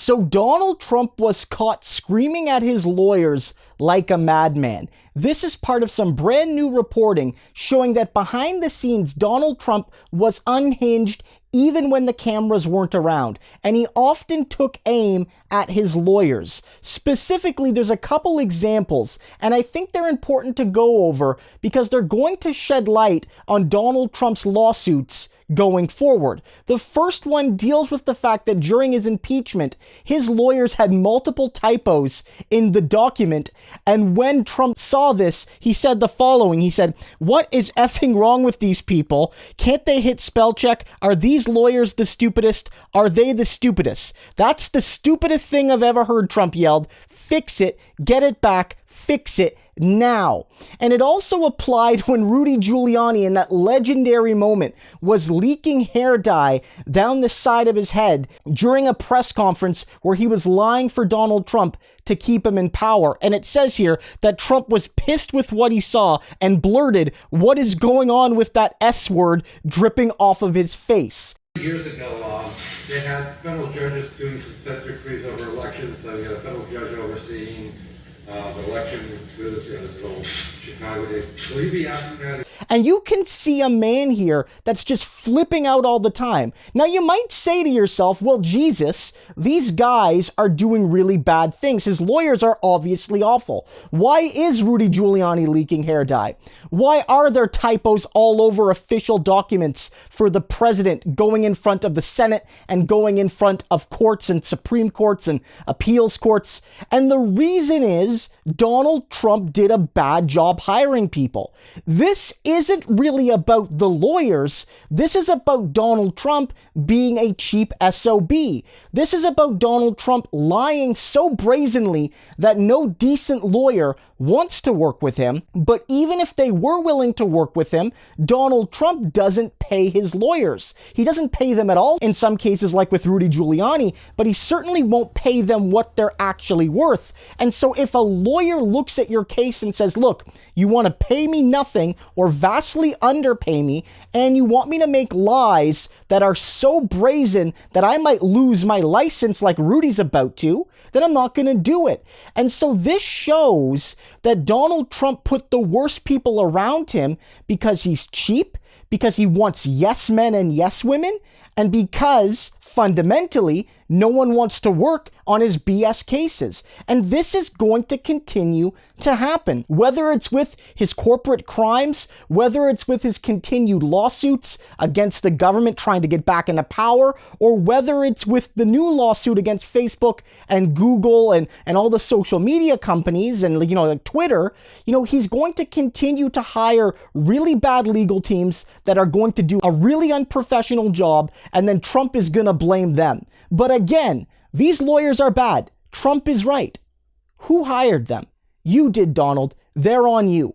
So Donald Trump was caught screaming at his lawyers like a madman. This is part of some brand new reporting showing that behind the scenes, Donald Trump was unhinged even when the cameras weren't around, and he often took aim at his lawyers. Specifically, there's a couple examples, and I think they're important to go over because they're going to shed light on Donald Trump's lawsuits going forward. The first one deals with the fact that during his impeachment, his lawyers had multiple typos in the document, and when Trump saw this, he said the following. He said, "What is effing wrong with these people? Can't they hit spell check? Are these lawyers the stupidest? Are they the stupidest? That's the stupidest thing I've ever heard," Trump yelled. "Fix it, get it back, fix it now." And it also applied when Rudy Giuliani, in that legendary moment, was leaking hair dye down the side of his head during a press conference where he was lying for Donald Trump to keep him in power. And it says here that Trump was pissed with what he saw and blurted, "What is going on with that S word dripping off of his face?" Years ago, they had federal judges doing consent decrees over elections. So you got a federal judge overseeing the election. This old Chicago days. Will you be asking that? And you can see a man here that's just flipping out all the time. Now, you might say to yourself, well, Jesus, these guys are doing really bad things. His lawyers are obviously awful. Why is Rudy Giuliani leaking hair dye? Why are there typos all over official documents for the president going in front of the Senate and going in front of courts and Supreme Courts and appeals courts? And the reason is Donald Trump did a bad job hiring people. This isn't really about the lawyers. This is about Donald Trump being a cheap SOB. This is about Donald Trump lying so brazenly that no decent lawyer wants to work with him. But even if they were willing to work with him, Donald Trump doesn't pay his lawyers. He doesn't pay them at all in some cases, like with Rudy Giuliani, but he certainly won't pay them what they're actually worth. And so if a lawyer looks at your case and says, look, you want to pay me nothing or vastly underpay me, and you want me to make lies that are so brazen that I might lose my license like Rudy's about to, then I'm not going to do it. And so this shows that Donald Trump put the worst people around him because he's cheap, because he wants yes men and yes women, and because fundamentally no one wants to work on his BS cases. And this is going to continue to happen, whether it's with his corporate crimes, whether it's with his continued lawsuits against the government trying to get back into power, or whether it's with the new lawsuit against Facebook and Google and all the social media companies and, like Twitter. He's going to continue to hire really bad legal teams that are going to do a really unprofessional job, and then Trump is going to blame them. But again, these lawyers are bad. Trump is right. Who hired them? You did, Donald. They're on you.